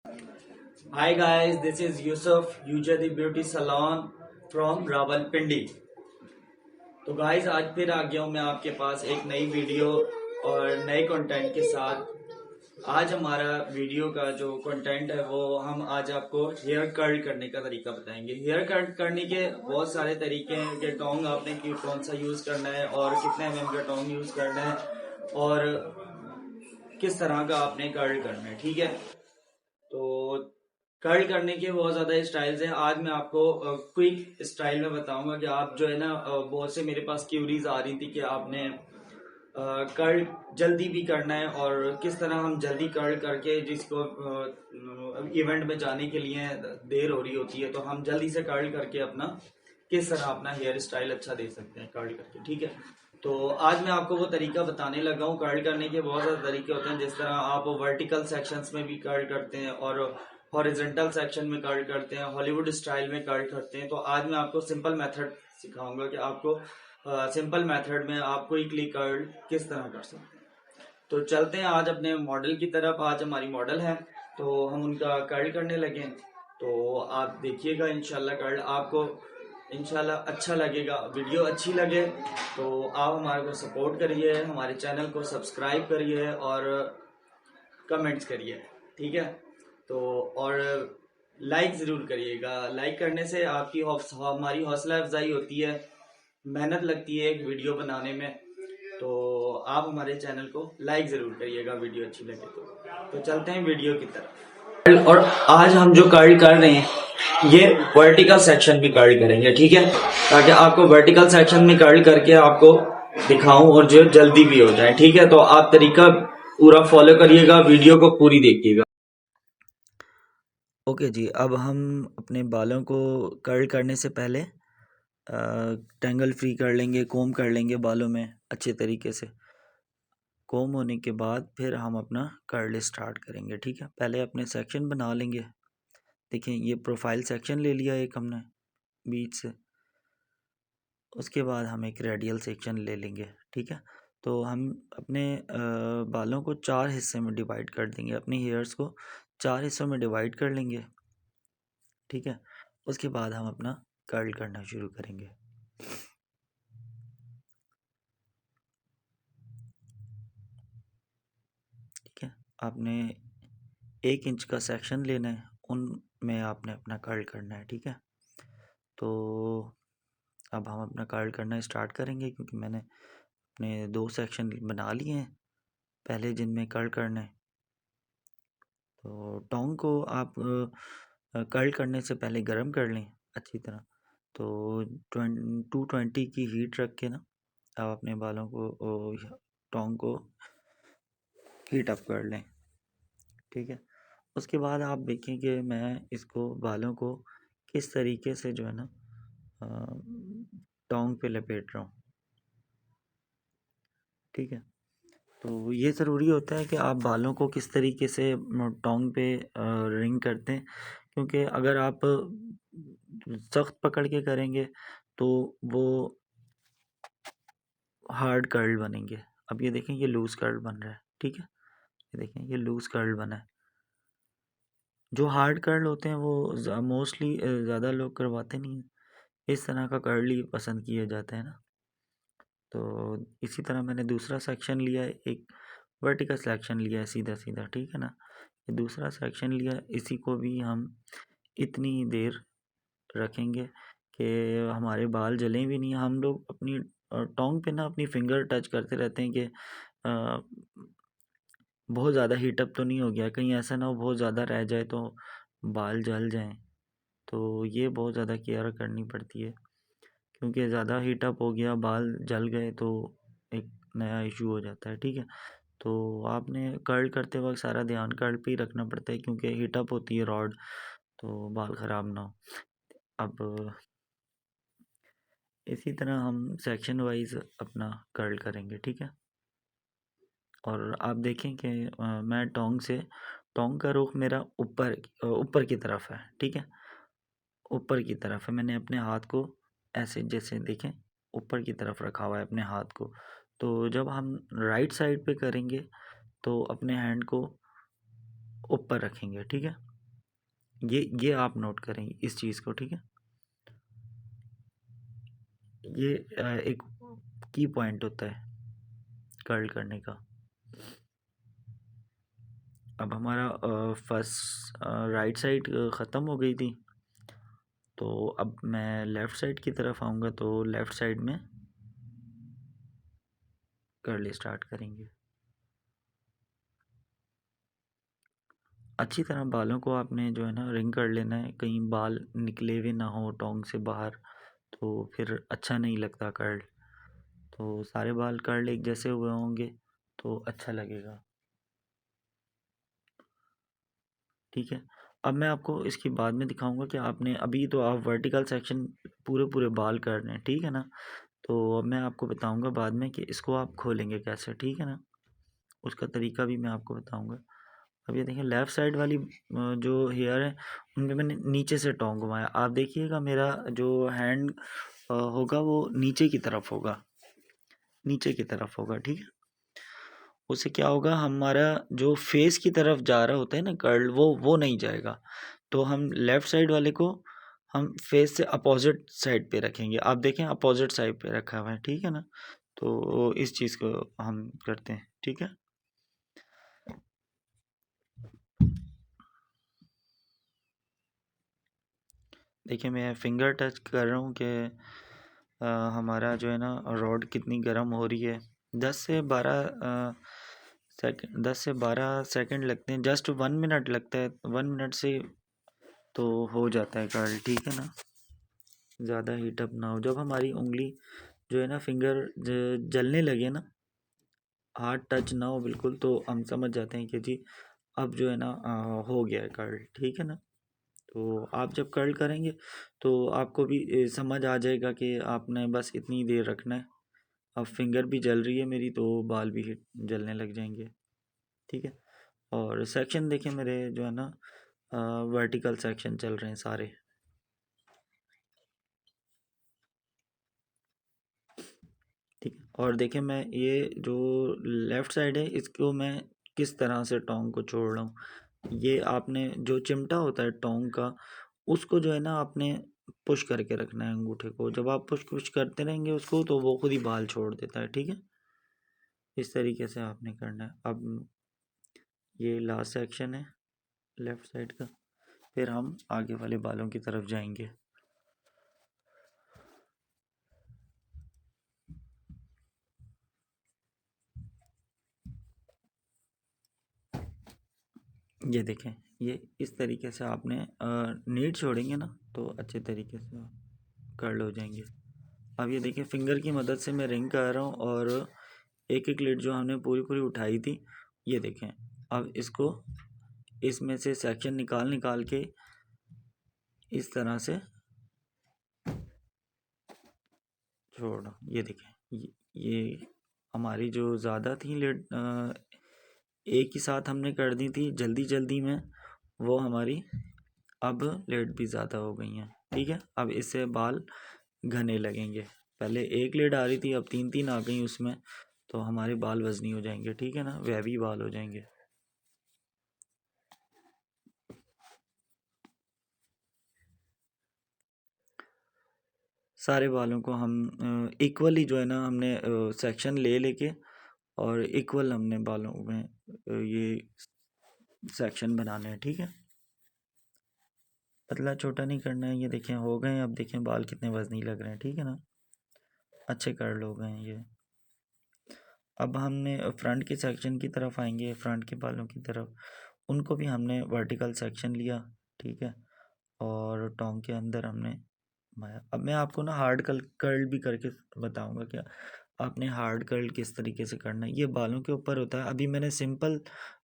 Hi guys, this is Yusuf, Ujadi Beauty Salon from Rawalpindi। तो guys आज फिर आ गया हूँ मैं आपके पास एक नई वीडियो और नए कंटेंट के साथ। आज हमारा वीडियो का जो कंटेंट है वो हम आज आपको हेयर कर्ल करने का तरीका बताएंगे। हेयर कर्ल करने के बहुत सारे तरीके हैं कि टोंग आपने कौन सा यूज करना है और कितने mm का टोंग यूज करना है और किस तरह का आपने कर्ल करना है। ठीक है, तो कर्ल करने के बहुत ज्यादा स्टाइल्स हैं। आज मैं आपको क्विक स्टाइल में बताऊंगा कि आप जो है ना, बहुत से मेरे पास क्यूरीज आ रही थी कि आपने कर्ल जल्दी भी करना है और किस तरह हम जल्दी कर्ल करके जिसको इवेंट में जाने के लिए देर हो रही होती है तो हम जल्दी से कर्ल करके अपना किस तरह अपना हेयर स्टाइल अच्छा दे सकते हैं कर्ल करके। ठीक है, तो आज मैं आपको वो तरीका बताने लगा हूँ। कर्ल करने के बहुत सारे तरीके होते हैं, जिस तरह आप वर्टिकल सेक्शंस में भी कर्ल करते हैं और हॉरिजेंटल सेक्शन में कर्ल करते हैं, हॉलीवुड स्टाइल में कर्ल करते हैं। तो आज मैं आपको सिंपल मेथड सिखाऊंगा कि आपको सिंपल मेथड में आप क्विकली कर्ल किस तरह कर सकते हैं। तो चलते हैं आज अपने मॉडल की तरफ। आज हमारी मॉडल है तो हम उनका कर्ल करने लगे। तो आप देखिएगा, इंशाल्लाह कर्ल आपको इंशाल्लाह अच्छा लगेगा। वीडियो अच्छी लगे तो आप हमारे को सपोर्ट करिए, हमारे चैनल को सब्सक्राइब करिए और कमेंट्स करिए। ठीक है, तो और लाइक जरूर करिएगा। लाइक करने से आपकी हमारी हौसला अफजाई होती है, मेहनत लगती है एक वीडियो बनाने में। तो आप हमारे चैनल को लाइक जरूर करिएगा वीडियो अच्छी लगे तो चलते हैं वीडियो की तरफ। और आज हम जो कर्ल कर रहे हैं ये वर्टिकल सेक्शन भी कर्ल करेंगे। ठीक है, ताकि आपको वर्टिकल सेक्शन में कर्ल करके आपको दिखाऊं और जो जल्दी भी हो जाए। ठीक है, तो आप तरीका पूरा फॉलो करिएगा, वीडियो को पूरी देखिएगा। ओके जी, अब हम अपने बालों को कर्ल करने से पहले टेंगल फ्री कर लेंगे, कोम कर लेंगे बालों में अच्छे तरीके से। कोम होने के बाद फिर हम अपना कर्ल स्टार्ट करेंगे। ठीक है, पहले अपने सेक्शन बना लेंगे। देखिए ये प्रोफाइल सेक्शन ले लिया एक हमने बीच से, उसके बाद हम एक रेडियल सेक्शन ले लेंगे। ठीक है, तो हम अपने बालों को 4 हिस्से में डिवाइड कर देंगे, अपने हेयर्स को 4 हिस्सों में डिवाइड कर लेंगे। ठीक है, उसके बाद हम अपना कर्ल करना शुरू करेंगे। ठीक है, आपने 1 इंच का सेक्शन लेना है, उनमें आपने अपना कर्ल करना है। ठीक है, तो अब हम अपना कर्ल करना स्टार्ट करेंगे, क्योंकि मैंने अपने 2 सेक्शन बना लिए हैं पहले जिनमें कर्ल करना है। तो टोंग को आप कर्ल करने से पहले गर्म कर लें अच्छी तरह। तो 220 की हीट रख के ना आप अपने बालों को टोंग को हीट अप कर लें। ठीक है, उसके बाद आप देखें कि मैं इसको बालों को किस तरीके से जो है ना टोंग पे लपेट रहा हूँ। ठीक है, तो ये ज़रूरी होता है कि आप बालों को किस तरीके से टोंग पे रिंग करते हैं, क्योंकि अगर आप सख्त पकड़ के करेंगे तो वो हार्ड कर्ल बनेंगे। अब ये देखें, ये लूज कर्ल बन रहा है। ठीक है, ये देखें, ये लूज कर्ल बना है। जो हार्ड कर्ल होते हैं वो मोस्टली ज़्यादा लोग करवाते नहीं हैं, इस तरह का कर्ल ही पसंद किया जाता है ना। तो इसी तरह मैंने दूसरा सेक्शन लिया है, एक वर्टिकल सेक्शन लिया है सीधा सीधा। ठीक है ना, ये दूसरा सेक्शन लिया, इसी को भी हम इतनी देर रखेंगे कि हमारे बाल जलें भी नहीं। हम लोग अपनी टोंग पे ना अपनी फिंगर टच करते रहते हैं कि बहुत ज़्यादा हीटअप तो नहीं हो गया, कहीं ऐसा ना हो बहुत ज़्यादा रह जाए तो बाल जल जाएं। तो ये बहुत ज़्यादा केयर करनी पड़ती है, क्योंकि ज़्यादा हीटअप हो गया, बाल जल गए तो एक नया इशू हो जाता है। ठीक है, तो आपने कर्ल करते वक्त सारा ध्यान कर्ल पे ही रखना पड़ता है, क्योंकि हीटअप होती है रॉड, तो बाल ख़राब ना हो। अब इसी तरह हम सेक्शन वाइज अपना कर्ल करेंगे। ठीक है, और आप देखें कि मैं टोंग का रुख मेरा ऊपर की तरफ है। ठीक है, ऊपर की तरफ है। मैंने अपने हाथ को ऐसे जैसे देखें ऊपर की तरफ रखा हुआ है अपने हाथ को। तो जब हम राइट साइड पे करेंगे तो अपने हैंड को ऊपर रखेंगे। ठीक है, ये आप नोट करेंगे इस चीज़ को, ठीक है। ये एक की पॉइंट होता है कर्ल करने का। अब हमारा फर्स्ट राइट साइड ख़त्म हो गई थी, तो अब मैं लेफ़्ट साइड की तरफ आऊँगा, तो लेफ़्ट साइड में कर्ल स्टार्ट करेंगे। अच्छी तरह बालों को आपने जो है ना रिंग कर लेना है, कहीं बाल निकले हुए ना हो टोंग से बाहर, तो फिर अच्छा नहीं लगता कर्ल। तो सारे बाल कर्ल एक जैसे हुए होंगे तो अच्छा लगेगा, ठीक है। अब मैं आपको इसके बाद में दिखाऊंगा कि आपने अभी तो आप वर्टिकल सेक्शन पूरे पूरे बाल कर रहे हैं, ठीक है ना। तो अब मैं आपको बताऊंगा बाद में कि इसको आप खोलेंगे कैसे, ठीक है ना। उसका तरीका भी मैं आपको बताऊंगा। अब ये देखिए लेफ़्ट साइड वाली जो हेयर है उनमें मैंने नीचे से टोंग घुमाया। आप देखिएगा मेरा जो हैंड होगा वो नीचे की तरफ होगा, नीचे की तरफ होगा, ठीक है। उससे क्या होगा, हमारा जो फेस की तरफ जा रहा होता है ना कर्ल, वो नहीं जाएगा। तो हम लेफ़्ट साइड वाले को हम फेस से अपोजिट साइड पे रखेंगे। आप देखें अपोजिट साइड पे रखा हुआ है, ठीक है ना। तो इस चीज़ को हम करते हैं, ठीक है। देखिए मैं फिंगर टच कर रहा हूँ कि हमारा जो है ना रॉड कितनी गर्म हो रही है। 10 से 12 सेकंड लगते हैं, जस्ट 1 मिनट लगता है, 1 मिनट से तो हो जाता है कर्ल, ठीक है ना। ज़्यादा हीटअप ना हो, जब हमारी उंगली जो है ना फिंगर जलने लगे ना, हाथ टच ना हो बिल्कुल, तो हम समझ जाते हैं कि जी अब जो है ना हो गया है कर्ल, ठीक है ना। तो आप जब कर्ल करेंगे तो आपको भी समझ आ जाएगा कि आपने बस इतनी देर रखना है। अब फिंगर भी जल रही है मेरी, तो बाल भी जलने लग जाएंगे, ठीक है। और सेक्शन देखें मेरे जो है ना वर्टिकल सेक्शन चल रहे हैं सारे, ठीक है। और देखें मैं ये जो लेफ़्ट साइड है इसको मैं किस तरह से टोंग को छोड़ रहा हूँ। ये आपने जो चिमटा होता है टोंग का, उसको जो है ना आपने पुश करके रखना है अंगूठे को। जब आप पुश पुश करते रहेंगे उसको तो वो खुद ही बाल छोड़ देता है, ठीक है। इस तरीके से आपने करना है। अब ये लास्ट सेक्शन है लेफ़्ट साइड का, फिर हम आगे वाले बालों की तरफ जाएंगे। ये देखें, ये इस तरीके से आपने नीड छोड़ेंगे ना तो अच्छे तरीके से कर्ल हो जाएंगे। अब ये देखिए फिंगर की मदद से मैं रिंग कर रहा हूँ और एक एक लीड जो हमने पूरी पूरी उठाई थी, ये देखें। अब इसको इसमें से सेक्शन निकाल निकाल के इस तरह से छोड़ना। ये देखें, ये हमारी जो ज़्यादा थी लीड एक ही साथ हमने कर दी थी जल्दी जल्दी में, वो हमारी अब लेड भी ज़्यादा हो गई हैं, ठीक है। अब इससे बाल घने लगेंगे। पहले एक लेड आ रही थी, अब 3-3 आ गई उसमें, तो हमारे बाल वजनी हो जाएंगे, ठीक है ना, वैवी बाल हो जाएंगे। सारे बालों को हम इक्वली जो है ना हमने सेक्शन ले लेके और इक्वल हमने बालों में ये सेक्शन बनाने हैं, ठीक है। पतला छोटा नहीं करना है। ये देखें हो गए, अब देखें बाल कितने वजनी लग रहे हैं, ठीक है ना, अच्छे कर्ल हो गए हैं ये। अब हमने फ्रंट के सेक्शन की तरफ आएंगे, फ्रंट के बालों की तरफ, उनको भी हमने वर्टिकल सेक्शन लिया, ठीक है। और टोंग के अंदर हमने घुमाया। अब मैं आपको ना हार्ड कर्ल भी करके बताऊंगा क्या आपने हार्ड कर्ल किस तरीके से करना है। ये बालों के ऊपर होता है। अभी मैंने सिंपल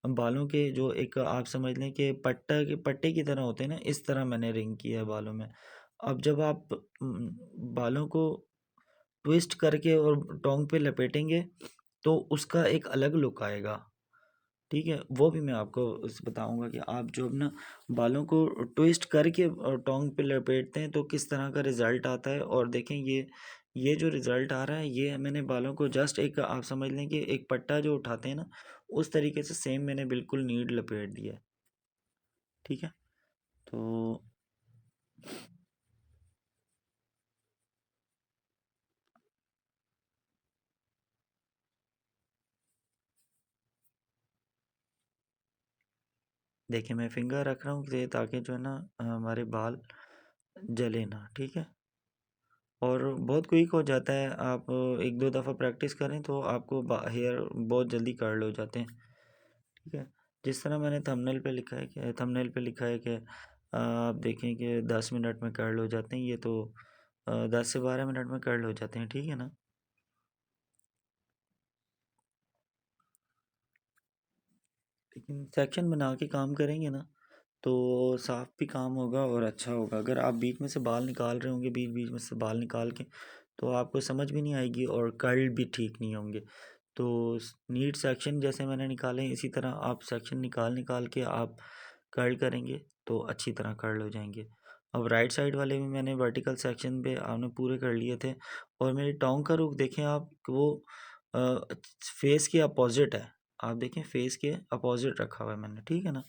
बालों के जो एक आप समझ लें कि पट्टे की तरह होते हैं ना, इस तरह मैंने रिंग किया है बालों में। अब जब आप बालों को ट्विस्ट करके और टोंग पे लपेटेंगे तो उसका एक अलग लुक आएगा, ठीक है। वो भी मैं आपको बताऊंगा कि आप जो अपना बालों को ट्विस्ट करके टोंग पे लपेटते हैं तो किस तरह का रिज़ल्ट आता है। और देखें ये जो रिज़ल्ट आ रहा है, ये मैंने बालों को जस्ट एक आप समझ लें कि एक पट्टा जो उठाते हैं ना, उस तरीके से सेम मैंने बिल्कुल नीड लपेट दिया है, ठीक है। तो देखिए मैं फिंगर रख रहा हूँ ताकि जो है ना हमारे बाल जले ना, ठीक है। और बहुत क्विक हो जाता है, आप एक दो दफ़ा प्रैक्टिस करें तो आपको हेयर बहुत जल्दी कर्ल हो जाते हैं, ठीक है। जिस तरह मैंने थंबनेल पे लिखा है कि आप देखें कि 10 मिनट में कर्ल हो जाते हैं, ये तो 10 से 12 मिनट में कर्ल हो जाते हैं, ठीक है ना। लेकिन सेक्शन बना के काम करेंगे ना तो साफ भी काम होगा और अच्छा होगा। अगर आप बीच में से बाल निकाल रहे होंगे, बीच बीच में से बाल निकाल के, तो आपको समझ भी नहीं आएगी और कर्ल भी ठीक नहीं होंगे। तो नीट सेक्शन जैसे मैंने निकाले हैं, इसी तरह आप सेक्शन निकाल निकाल के आप कर्ल करेंगे तो अच्छी तरह कर्ल हो जाएंगे। अब राइट साइड वाले भी मैंने वर्टिकल सेक्शन पे आपने पूरे कर लिए थे। और मेरी टोंग का रुख देखें आप, वो फेस के अपोजिट है। आप देखें फेस के अपोजिट रखा हुआ है मैंने, ठीक है ना।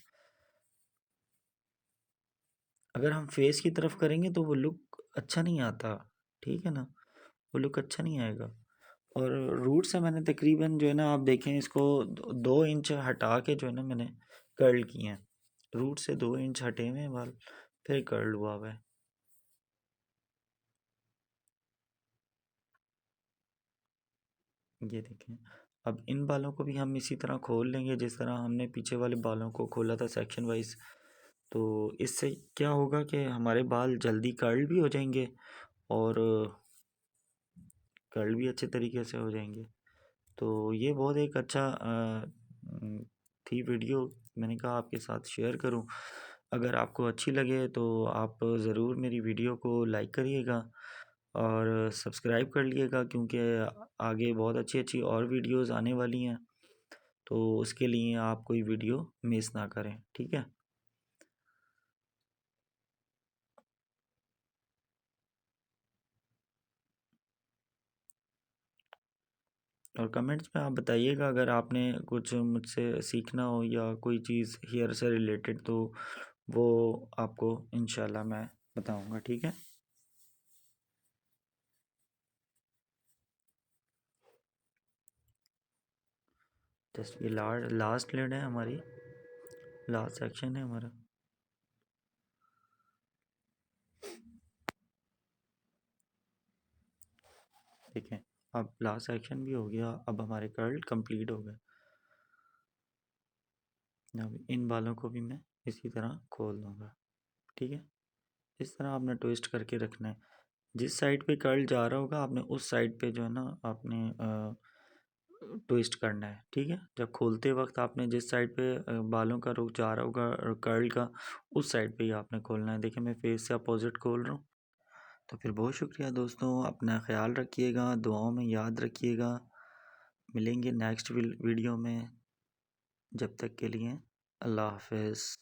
अगर हम फेस की तरफ करेंगे तो वो लुक अच्छा नहीं आता, ठीक है ना, वो लुक अच्छा नहीं आएगा। और रूट से मैंने तकरीबन जो है ना, आप देखें इसको 2 इंच हटा के जो है ना मैंने कर्ल किए हैं। रूट से 2 इंच हटे हुए हैं बाल, फिर कर्ल हुआ हुआ है। ये देखें। अब इन बालों को भी हम इसी तरह खोल लेंगे जिस तरह हमने पीछे वाले बालों को खोला था सेक्शन वाइज। तो इससे क्या होगा कि हमारे बाल जल्दी कर्ल भी हो जाएंगे और कर्ल भी अच्छे तरीके से हो जाएंगे। तो ये बहुत एक अच्छा थी वीडियो, मैंने कहा आपके साथ शेयर करूं। अगर आपको अच्छी लगे तो आप ज़रूर मेरी वीडियो को लाइक करिएगा और सब्सक्राइब कर लिएगा, क्योंकि आगे बहुत अच्छी अच्छी और वीडियोस आने वाली हैं। तो उसके लिए आप कोई वीडियो मिस ना करें, ठीक है। और कमेंट्स में आप बताइएगा अगर आपने कुछ मुझसे सीखना हो या कोई चीज़ हेयर से रिलेटेड, तो वो आपको इंशाल्लाह मैं बताऊंगा, ठीक है। जस्ट ये लास्ट लेड है हमारी, लास्ट सेक्शन है हमारा। ठीक है, अब लास्ट सेक्शन भी हो गया, अब हमारे कर्ल कंप्लीट हो गए। अब इन बालों को भी मैं इसी तरह खोल दूंगा, ठीक है। इस तरह आपने ट्विस्ट करके रखना है। जिस साइड पे कर्ल जा रहा होगा आपने उस साइड पे जो है ना आपने ट्विस्ट करना है, ठीक है। जब खोलते वक्त आपने जिस साइड पे बालों का रुख जा रहा होगा कर्ल का, उस साइड पे ही आपने खोलना है। देखिए मैं फेस से अपोजिट खोल रहा हूँ। तो फिर बहुत शुक्रिया दोस्तों, अपना ख्याल रखिएगा, दुआओं में याद रखिएगा। मिलेंगे नेक्स्ट वीडियो में, जब तक के लिए अल्लाह हाफ़िज़।